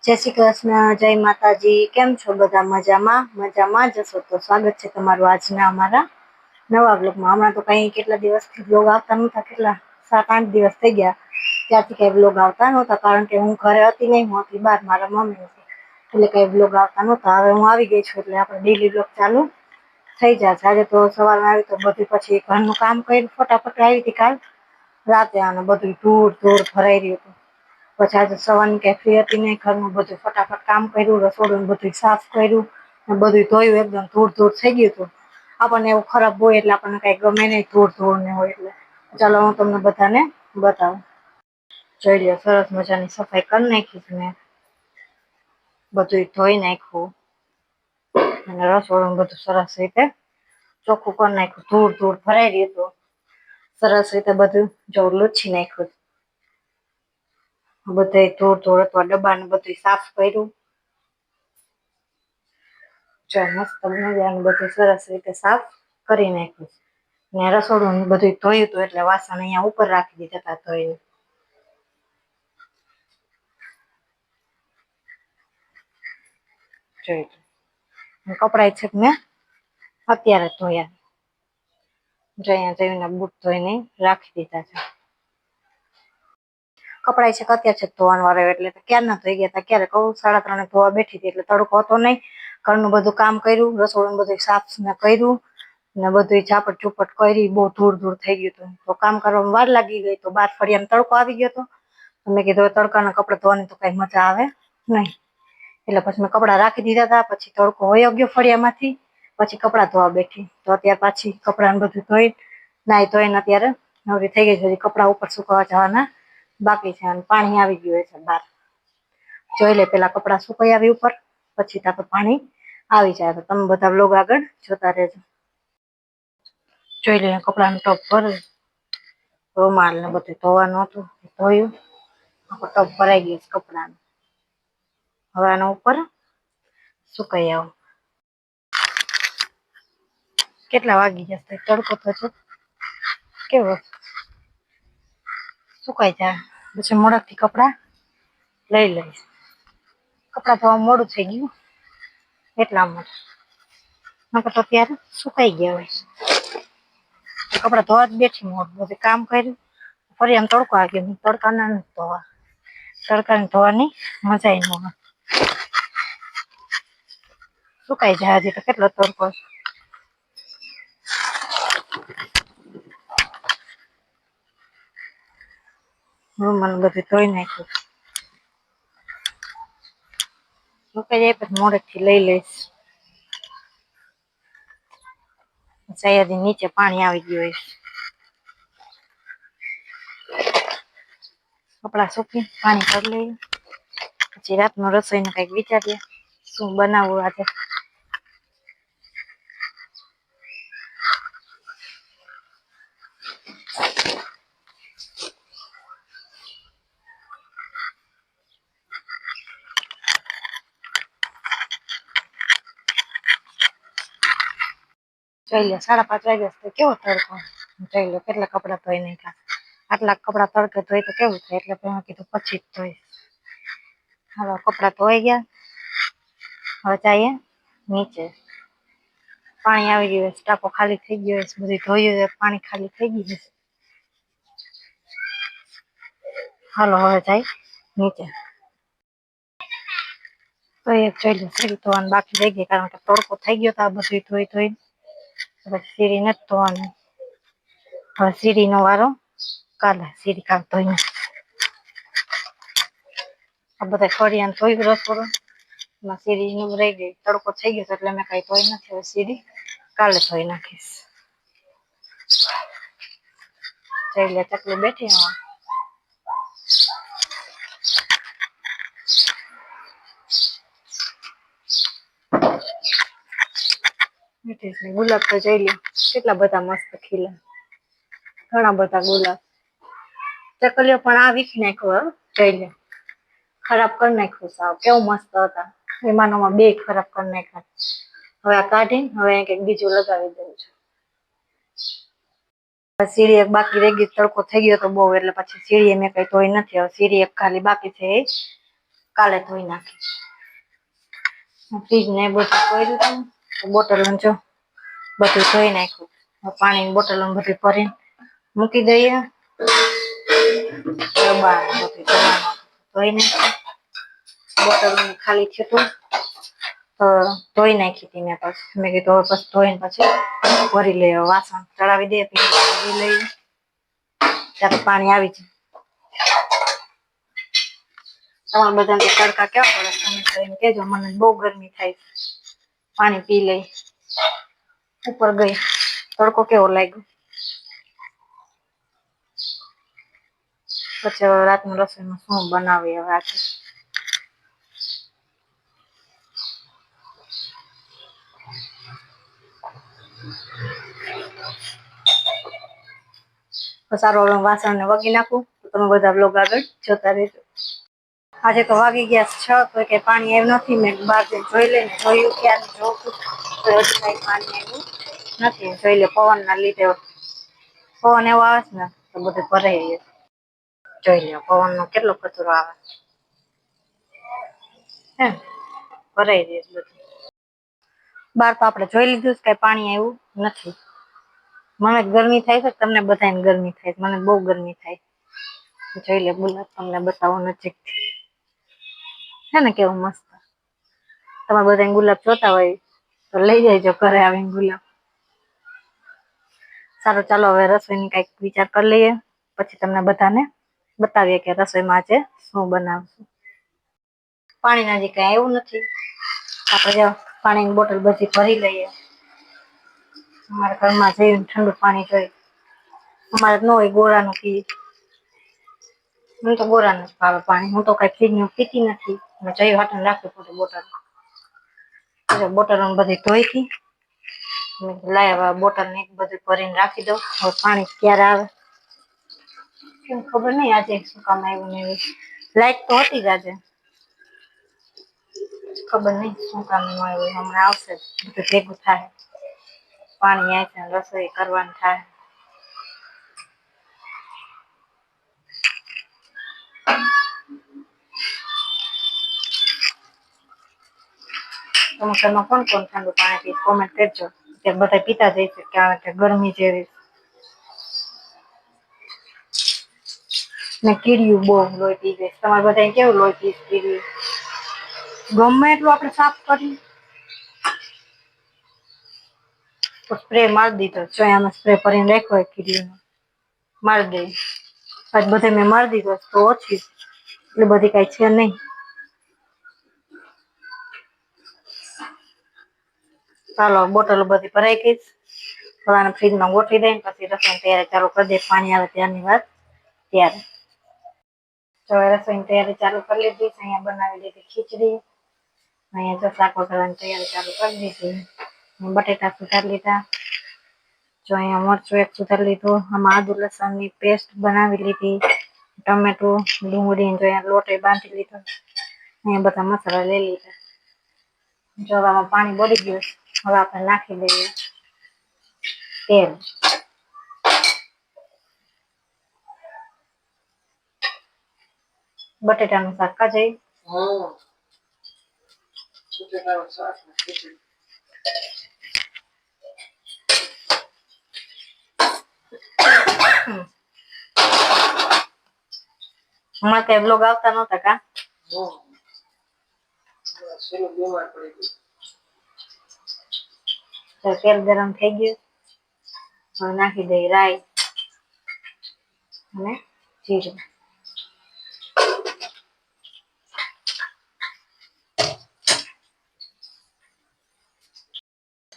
જય શ્રી કૃષ્ણ, જય માતાજી. કેમ છો બધા? મજામાં જ હશો તો સ્વાગત છે તમારું આજના અમારા નવા બ્લોગમાં. હમણાં તો કઈ કેટલા દિવસથી બ્લોગ આવતા નહોતા, કેટલા 7-8 દિવસ થઈ ગયા ત્યારથી કઈ બ્લોગ આવતા નહોતા, કારણ કે હું ઘરે હતી નહીં, હું હતી બહાર મારા મમ્મી એટલે કઈ બ્લોગ આવતા નહોતા. હવે હું આવી ગઈ છું એટલે આપણે ડેલી બ્લોગ ચાલુ થઈ જશે. આજે તો સવારમાં આવી તો બધું પછી ઘરનું કામ કર્યું, ફટાફટ આવી હતી કાલ રાતે, અને બધું ધૂળ ભરાઈ રહ્યું હતું. પછી આજે સવારની કઈ ફ્રી હતી નહીં, ઘરનું બધું ફટાફટ કામ કર્યું, રસોડું બધું સાફ કર્યું, બધું ધોયું, એકદમ ધૂળ થઈ ગયું હતું. આપણને એવું ખરાબ હોય એટલે આપણને કઈ ગમે નહીં, ધૂળ ને હોય એટલે. ચાલો હું તમને બધાને બતાવું. જોઈ લો, સરસ મજાની સફાઈ કરી નાખી છે મેં, બધું ધોઈ નાખ્યું અને રસોડું બધું સરસ રીતે ચોખ્ખું કરી નાખ્યું. ધૂળ ભરાઈ રહ્યું હતું, સરસ રીતે બધું લૂછી નાખ્યું. બધે ધૂળ અથવા ડબ્બાને બધું સાફ કર્યું. મસ્ત મજાનું બધું સરસ રીતે સાફ કરી નાખ્યું. ને રસોડું બધું ધોયું હતું એટલે વાસણ અહીંયા ઉપર રાખી દીધા હતા ધોઈને. કપડા છે મેં અત્યારે ધોયા. અહીંયા જઈને બૂટ ધોઈને રાખી દીધા છે. કપડાં છે કે અત્યારે છે ધોવાનું વાળો, એટલે ક્યારના ધોઈ ગયા હતા. ક્યારે કહું 3:30 ધોવા બેઠી હતી એટલે તડકો હતો નહીં. ઘરનું બધું કામ કર્યું, રસોડું બધું સાફ કર્યું ને બધું ઝાપટ ચૂપટ કરી. બહુ ધૂળ થઈ ગયું હતું તો કામ કરવામાં વાર લાગી ગઈ. તો બહાર ફળિયામાં તડકો આવી ગયો હતો. મેં કીધું તડકાના કપડાં ધોવાની તો કઈ મજા આવે નહીં, એટલે પછી મેં કપડાં રાખી દીધા હતા. પછી તડકો વયો ગયો ફળિયામાંથી, પછી કપડાં ધોવા બેઠી. તો અત્યારે પાછી કપડાને બધું ધોઈ નાહી ધોઈને અત્યારે નવરી થઈ ગઈ છે. કપડાં ઉપર સુકવવા જવાના બાકી છે અને પાણી આવી ગયું છે બહાર. જોઈ લે, પેલા કપડાં સુકાઈ આવી ઉપર, પછી ત્યાં તો પાણી આવી જાય. તો તમે બધા બ્લોગ આગળ જોતા રહેજો. જોઈ લે, કપડાનું ટપ ભરે, રૂમાલ ને બધું ધોવાનું હતું, ધોયું. ટપ ભરાઈ ગયું છે કપડાનું. હવે આના ઉપર સુકાઈ આવું. કેટલા વાગી જશે? તડકો તો છે કેવો, સુકાઈ જાય પછી મોડકથી કપડાં લઈ લઈશ. કપડાં ધોવા મોડું થઈ ગયું એટલા માટે, નકર તો ત્યારે સુકાઈ ગયા હોય. કપડાં ધોવા જ બેઠી મોડું બધું કામ કર્યું. ફરી આમ તડકો આવી ગયો. તડકાના નથી ધોવા, તડકાને ધોવાની મજા ન આવે. સુકાઈ જાય. હજી તો કેટલો તડકો છે. રૂમાલ બધું ધોઈ નાખ્યું. સુકાઈ જાય પછી મોડેકથી લઈ લઈશ. સયાજી નીચે પાણી આવી ગયું હોય. કપડા સૂકી પાણી કરી લઈએ, પછી રાતનું રસોઈનું કંઈક વિચારીએ શું બનાવવું આજે. જોઈ લો, 5:30 વાગ્યા તો કેવો તડકો. જોઈ લો કેટલા કપડાં ધોઈ નાખ્યા. આટલા કપડાં તડકે ધોઈ તો કેવું થાય, એટલે મેં કીધું પછી જ ધોઈશ. હવે કપડાં ધોઈ ગયા. હવે જઈએ નીચે. પાણી આવી ગયું, ટાંકો ખાલી થઈ ગયો, બધું ધોયું, પાણી ખાલી થઈ ગયું. હાલો હવે જાય નીચે. તો એક જોઈ લો, સીડી ધોવાનું બાકી રહી ગઈ, કારણ કે તડકો થઈ ગયો તો આ બધું ધોઈ પછી સીડી નથી ધોવાની. હવે સીડીનો વારો કાલે, સીડી કાલ ધોઈને આ બધા ફળિયાને ધોઈ રસોડું, એમાં સીડીનું રહી ગઈ. તડકો થઈ ગયો એટલે મેં કઈ ધોઈ નથી. હવે સીડી કાલે ધોઈ નાખીશ. જોઈ લે, ચકલી બેઠી હવે. ગુલાબ તો જોઈ લો કેટલા બધા મસ્ત ખીલે, ઘણા બધા ગુલાબ. ચકલીઓ પણ આ વીખી નાખ્યો. જોઈ લે, ખરાબ કરી નાખ્યું સાવ. કેવું મસ્ત હતા, એમાંનોમાં 2 ખરાબ કરી નાખ્યા. હવે આ કાઢીને હવે કંઈક બીજું લગાવી દઉં છું. સીડી એક બાકી રહી ગઈ, તડકો થઈ ગયો તો બહુ, એટલે પછી સીડી મેં કઈ ધોઈ નથી. હવે સીડી એક ખાલી બાકી છે, એ કાલે ધોઈ નાખી. ફ્રીજ ને બધું કર્યું હતું, બોટલ જો બધું ધોઈ નાખ્યું. પાણીની બોટલ બધી ભરીને મૂકી દઈએ. ધોઈને બોટલ ખાલી થયું હતું તો ધોઈ નાખી હતી મેં. પછી મેં કીધું પછી ધોઈને પછી ભરી લઈએ, વાસણ ચડાવી દઈએ, લઈએ ત્યારે પાણી આવી જાય. તમારે બધાને તડકા કેવા પડે તમે એમ કેજો, મને બહુ ગરમી થાય, પાણી પી લઈ. ઉપર ગઈ તડકો કેવો લાગ્યો. પછી હવે રાતનું રસોઈમાં શું બનાવીએ હવે આજે. સારો વાસણ ને વગી નાખું તો તમે બધા બ્લોગ આગળ જોતા રહેજો. આજે તો વાગી ગયા 6 તો કઈ પાણી આવ્યું નથી. મેં બહાર જોઈ લઈને જોયું ક્યાં જોઉં તો હજી કઈ પાણી આવ્યું નથી. જોઈ લે પવન ના લીધે પવન એવો આવે છે ને તો બધું ભરાઈ. જોઈ લે પવન નો કેટલો કચરો આવે હે, ભરાઈ દે બધું. બહાર તો આપણે જોઈ લીધું કઈ પાણી આવ્યું નથી. મને ગરમી થાય છે, તમને બધાને ગરમી થાય છે, મને બહુ ગરમી થાય. જોઈ લે ગુલાબ તમને બતાવો નજીકથી, હે ને કેવું મસ્ત. તમારે બધા ગુલાબ જોતા હોય તો લઈ જજો ઘરે આવીને ગુલાબ. સારું ચાલો હવે રસોઈની કઈક વિચાર કરી લઈએ, પછી તમને બધાને બતાવીએ કે રસોઈમાં આજે શું બનાવશું. પાણી હજી કઈ આવ્યું નથી. આપણે પાણીની બોટલ બધી ભરી લઈએ. અમારા ઘરમાં જઈને ઠંડુ પાણી જોઈએ. અમારે ન હોય ગોળાનું પીએ. હું તો ગોળાનું જ ભાવે પાણી. હું તો કઈ ફ્રીજનું પીતી નથી. જઈ વાટને રાખવી પડે બોટલ. બોટલ બધી ધોઈતી લાય બોટલ ને બધું ભરીને રાખી દઉં. હવે પાણી ક્યારે આવે કેમ ખબર નઈ. આજે શું કામ આવ્યું ને લાઈટ તો હતી જ આજે. ખબર નઈ શું કામ ન આવ્યું. હમણાં આવશે બધું ભેગું થાય. પાણી આવે છે, રસોઈ કરવાનું થાય. તમારા ઘરમાં કોણ કોણ ઠંડુ પાણી પીએ કોમેન્ટ કરજો. બધા પીતા જાય છે કારણ કે ગરમી જેવી ને કીડીયું બહુ લોહી પી જાય. તમારે બધા કેવું લોહી પી કીડીયું? ગમે એટલું આપણે સાફ કરી તો સ્પ્રે મારી દીધો. ચોયામાં સ્પ્રે ભરીને રાખ્યો હોય કીડીઓનો મારી દે. આજ બધે મેં મારી દીધો તો ઓછી એટલે બધી કઈ છે નહીં. ચાલો બોટલો બધી ભરાઈ ગઈ. થોડાને ફ્રીજમાં ગોઠવી દઈને પછી રસોઈની તૈયારી ચાલુ કરી દે. પાણી આવે ત્યારની વાત ત્યારે. તો રસોઈની તૈયારી ચાલુ કરી લીધી. અહીંયા બનાવી દીધી ખીચડી. અહીંયા જો શાક વઘારવાની તૈયારી ચાલુ કરી દીધી. બટેટા સુધારી લીધા. જો અહીંયા મરચું એક સુધારી લીધું. આમાં આદુ લસણની પેસ્ટ બનાવી લીધી. ટમેટું ડુંગળી જો અહીંયા લોટ બાંધી લીધો. અહીંયા બધા મસાલા લઈ લીધા. જો આમાં પાણી બળી ગયું. હવે આપણે નાખી દઈએ તેલ. બટેટાનું શાક કાજે હમણાં કઈ બ્લોગ આવતા નહોતા કા? તેલ ગરમ થઈ ગયું. હવે નાખી દઈ રાઈ અને જીરું.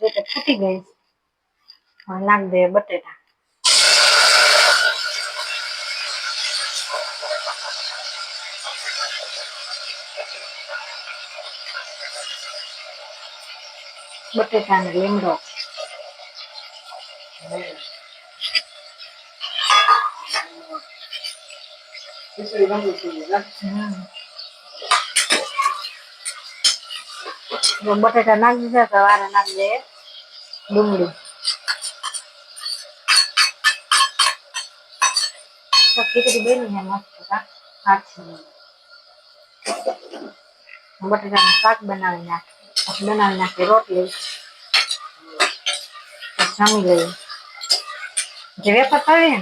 ફૂટી ગઈ. હવે નાખ દે બટેટા. બટેટા ને લીમડો. બટેટા નાખી દીધા તો વારે નાખી દે ડુંગળી. ખીચડી બની છે મસ્ત. બટેટાનું શાક બનાવી નાખી રોટલી જમી લઈએ. જે વેફર તળી ને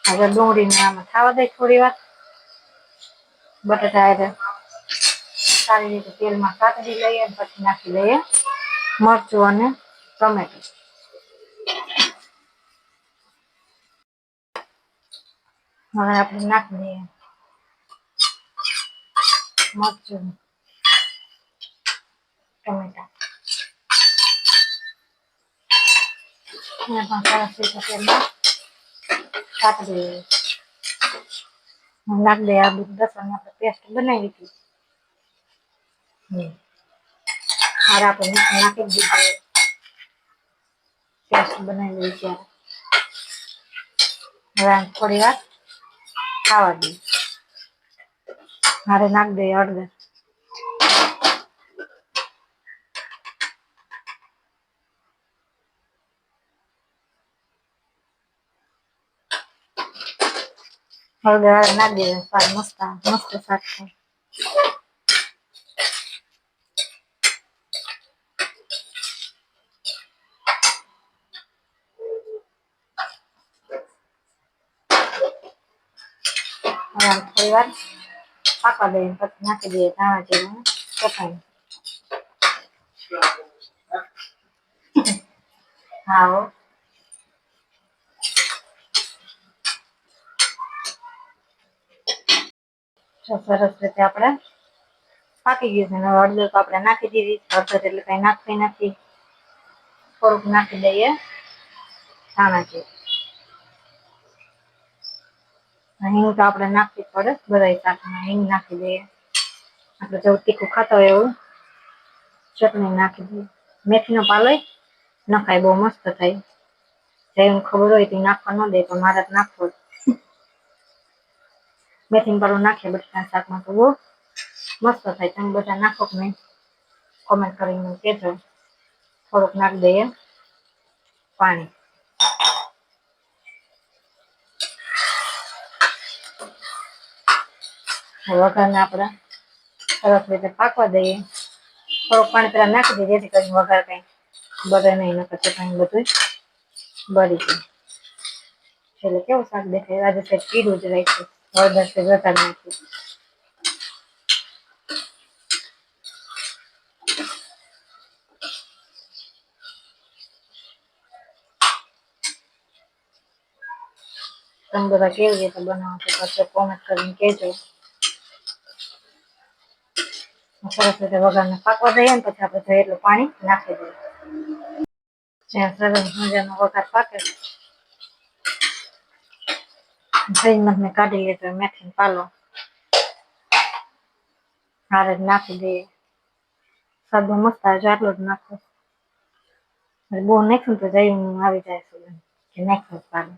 હવે ડુંગળીને આમાં ખાવા દે થોડી વાર. બટાટા સારી રીતે તેલમાં કાતરી લઈએ પછી નાખી દઈએ મરચું અને ટમેટું. હવે આપણે નાખી દઈએ મરચું, ટમેટા તેલમાં કાતરી લઈએ. નાખી દઈએ આદુ લસણની આપણે પેસ્ટ બનાવી હતી. હારે આપણે નાખી દીધું પેસ્ટ બનાવી દઈએ ત્યારે. હવે થોડી વાર ખાવા દઈએ. હારે નાખી દઈએ હળદર. હળદર હારે નાખી દઈએ સ્વાદ મસ્ત શાક થાય. હવે થોડી વાર પાકવા દઈએ પછી નાખી દઈએ ધાણા જીરું ચટણી. હા સરસ રીતે આપણે પાકી ગયું છે. હળદર તો આપણે નાખી દીધી. હળદર એટલે કઈ નાખવી નથી. થોડુંક નાખી દઈએ ધાણા જીરું. હિંગ તો આપણે નાખવી પડે બધા શાકમાં હિંગ નાખી દઈએ. આપણે જેવું તીખું ખાતા હોય એવું ચટણી નાખી દઈએ. મેથીનો પાલો નખાય બહુ મસ્ત થાય. જેને ખબર હોય તે નાખવા ન દે પણ મારે તો નાખવો. મેથીનો પાલો નાખીએ બટાકાના શાકમાં તો બહુ મસ્ત થાય. તમે બધા નાખો કે નહીં કોમેન્ટ કરીને કહેજો. થોડુંક નાખી દઈએ પાણી. વઘારને આપણે સરસ રીતે પાકવા દઈએ. થોડુંક પાણી પેલા નાખી દઈએ જેથી કરીને વઘાર કઈ બળે નહીં. નકર ચટણી બધું બળી જાય. એટલે કેવું શાક દેખાય આજે કંઈક પીળું જ રાખ્યું. હળદર વધારે નાખી. તમે બધા કેવી રીતે બનાવો છો પછી કોમેન્ટ કરીને કહેજો. સરસ રીતે વઘારને પાકવા દઈએ ને પછી આપણે જોઈએ એટલું પાણી નાખી દઈએ. જ્યાં સરસ મજાનો વઘાર પાકે ફ્રીજમાંથી કાઢી લીધો મેથીનો પાલો હારે જ નાખી દઈએ. સ્વાદ મસ્ત આવે છે. આટલો જ નાખો. બહુ નાખ્યું તો જઈ આવી જાય છે નાખ્યું પાલો.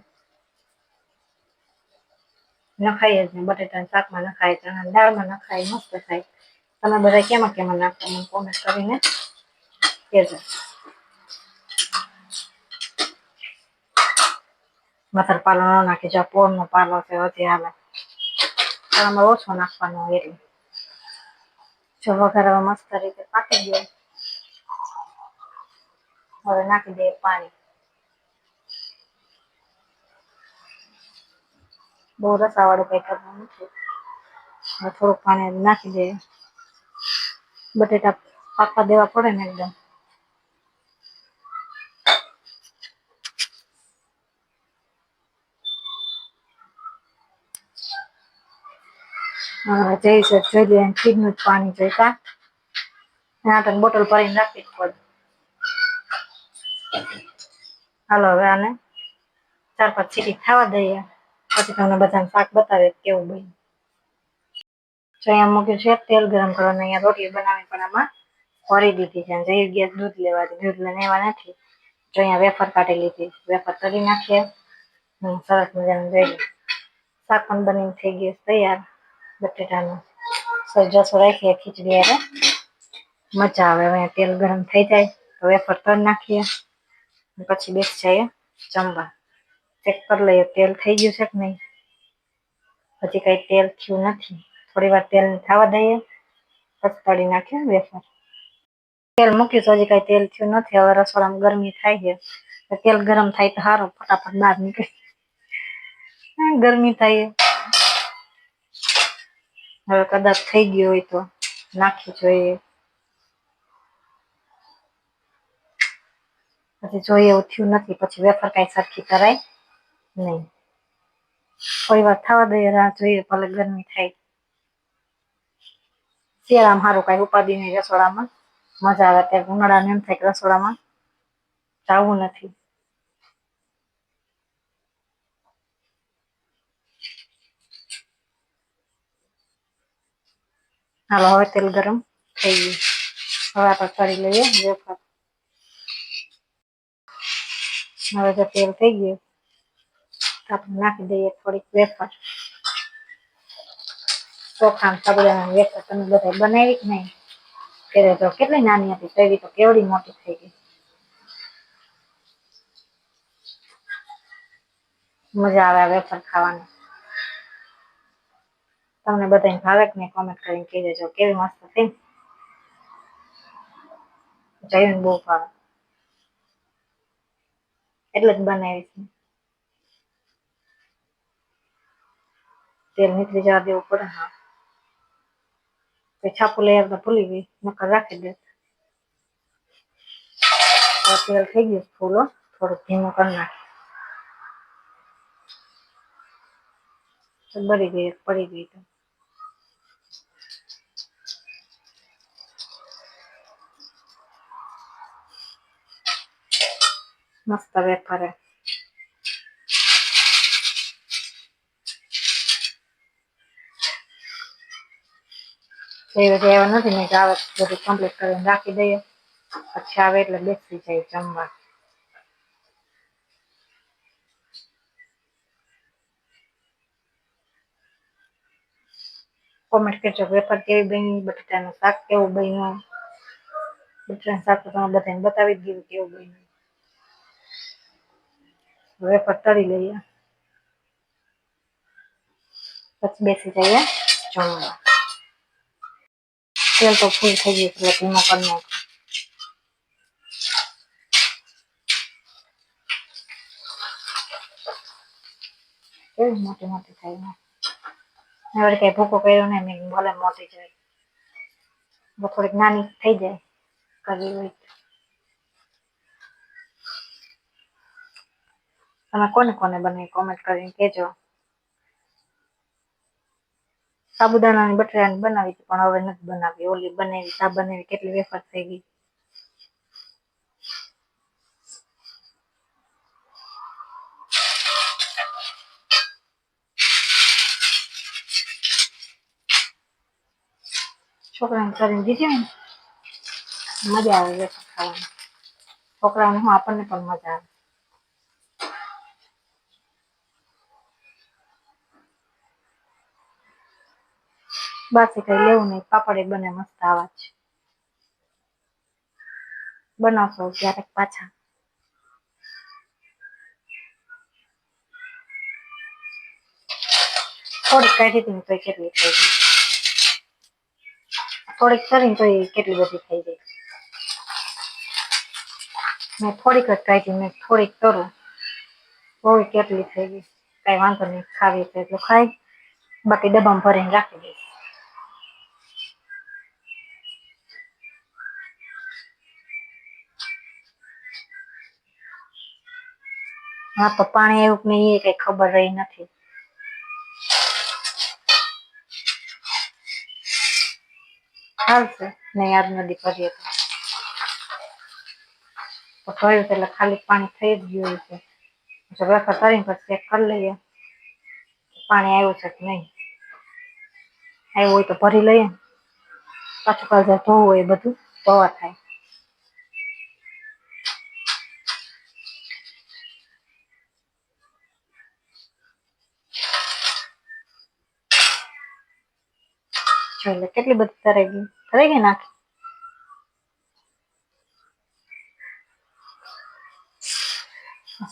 નખાય જ ને બટેટાના શાકમાં નખાય, ચણાની દાળમાં નખાય, મસ્ત થાય. તમે બધા કેમાં નાખો મને કોમેન્ટ કરીને કહેજો. મતર પાલો ન નાખી જો પોરનો પાલો છે હજી હાલે. આમાં ઓછો નાખવાનો હોય એટલે. જો વઘાર મસ્ત રીતે પાકી ગયો. હવે નાખી દઈએ પાણી. બહુ રસાવાળું કંઈ કરવાનું નથી. હવે થોડુંક પાણી નાખી દઈએ. બટેટા પાકવા દેવા પડે ને એકદમ. જઈ છે જોઈ લઈએ ફ્રીજનું જ પાણી જોઈતા. ના તો બોટલ ભરીને રાખવી જ પડે. હાલો હવે આને 4-5 સીટી ખાવા દઈએ. પછી તમને બધાને શાક બતાવે કેવું બન્યું. જો અહીંયા મૂક્યું છે તેલ ગરમ કરવાનું. અહીંયા રોટલી બનાવી પણ આમાં ભરી દીધી છે. જઈ ગેસ દૂધ લેવા દૂધ લઈને આવ્યા નથી. જો અહીંયા વેફર કાઢી લીધી. વેફર તળી નાખીએ. સરસ મજાનું જોઈ શાક પણ બનીને થઈ ગયું તૈયાર. બટેટાનું સરસ રાખીએ ખીચડી હારે મજા આવે. હવે તેલ ગરમ થઈ જાય તો વેફર તળી નાખીએ. પછી બેસી જઈએ જમવા. ચેક કરી લઈએ તેલ થઈ ગયું છે કે નહીં. હજી કઈ તેલ થયું નથી. થોડી વાર તેલ થવા દઈએ, પછી તળી નાખીએ વેફર. તેલ મૂક્યું તો હજી કઈ તેલ થયું નથી. હવે રસોડામાં ગરમી થાય છે, તેલ ગરમ થાય તો સારું, ફટાફટ બહાર નીકળે. ગરમી થાય. હવે કદાચ થઈ ગયો હોય તો નાખી જોઈએ. પછી જોઈએ એવું થયું નથી, પછી વેફર કઈ સરખી કરાય નહીં. થોડી વાર થવા દઈએ, રાહ જોઈએ, ભલે ગરમી થાય. શિયાળામાં સારું કઈ ઉપાધિ નહીં રસોડામાં, મજા આવે. ત્યારે ઉનાળાને એમ થાય કે રસોડામાં જવું નથી. હાલો, હવે તેલ ગરમ થઈ ગયું. હવે આપણે તળી લઈએ વેફર. હવે જો તેલ થઈ ગયું, આપણે નાખી દઈએ થોડીક વેફર. ચોખા સાબુદાણાની વેફર તમે બધા બનાવી કે નહીં? ત્યારે તો કેટલી નાની હતી, તેવી તો કેવડી મોટી થઈ ગઈ. મજા આવે વેફર ખાવાની. તમને બધાને ભાવે કે નહીં કોમેન્ટ કરીને કહી દેજો. કેવી મસ્ત થઈ. જઈને બહુ ભાવે એટલે જ બનાવીશ. તેલ નીકળી જવા દેવું પડે. હા, છાપુ લઈ આવતા ભૂલી ગઈ, નકર રાખી દે. તેલ થઈ ગયું ફૂલો, થોડુંક ધીમું કરી નાખ. બળી ગઈ, પડી ગઈ તો મસ્ત વેફર. એવા નથી ને આવે બધું કમ્પ્લીટ કરીને રાખી દઈએ, પછી આવે એટલે બેસી જાય જમવા. કોમેન્ટ કરજો વેફર કેવી બની, બટાટાનું શાક કેવું બન્યું. બટાટાનું શાક તો તમે બધાને બતાવી જ દીધું કેવું બન્યું. વેફર તળી લઈએ, પછી બેસી જઈએ જમવા. તેલ તો ફૂલ થઈ ગયું એટલે ધીમો કરી નાખો. કેવી મોટી મોટી થાય. હવે કઈ ભૂકો કર્યો ને ભલે મોટી જાય, થોડીક નાની થઈ જાય કરવી હોય. તમે કોને કોને બનાવી કોમેન્ટ કરીને કહેજો. સાબુદાણાની બટાટાની બનાવી હતી, પણ હવે નથી બનાવી. ઓલી બનાવી, આ બનાવી, કેટલી વેફર થઈ ગઈ. છોકરાને કરીને દીધી ને મજા આવે વેફર ખાવાની. છોકરાઓને હું, આપણને પણ મજા આવે. બાકી કઈ લેવું નહીં, પાપડ બને મસ્ત આવા જ. બનાવશો ક્યારેક પાછા. થોડીક કાઢી હતી તો કેટલી થઈ ગઈ. થોડીક કરીને તો કેટલી બધી થઈ ગઈ. મેં થોડીક જ કાઢી, મેં થોડીક કરું બહુ કેટલી થઈ ગઈ. કઈ વાંધો નહીં, ખાવી તો એટલું ખાઈ, બાકી ડબ્બામાં ભરીને રાખી દઈશ. હા, તો પાણી એવું કે નહીં એ કઈ ખબર રહી નથી. હાલશે નહીં, આજ નદી ભરીએ તો ભર્યું એટલે ખાલી પાણી થઈ જ ગયું છે. વેફર કરીને પછી ચેક કરી લઈએ પાણી આવ્યું છે કે નહીં. આવ્યું હોય તો ભરી લઈએ, પાછું કાલ ધોવું હોય એ બધું ધોવા થાય. એટલે કેટલી બધી તરાઈ ગઈ નાખી.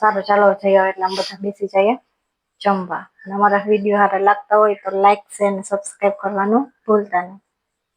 સારું, ચાલો જઈએ એટલે આમ બધા બેસી જઈએ જમવા. અને અમારા વિડીયો સારા લાગતા હોય તો લાઈક શેર અને સબસ્ક્રાઈબ કરવાનું ભૂલતા નહીં.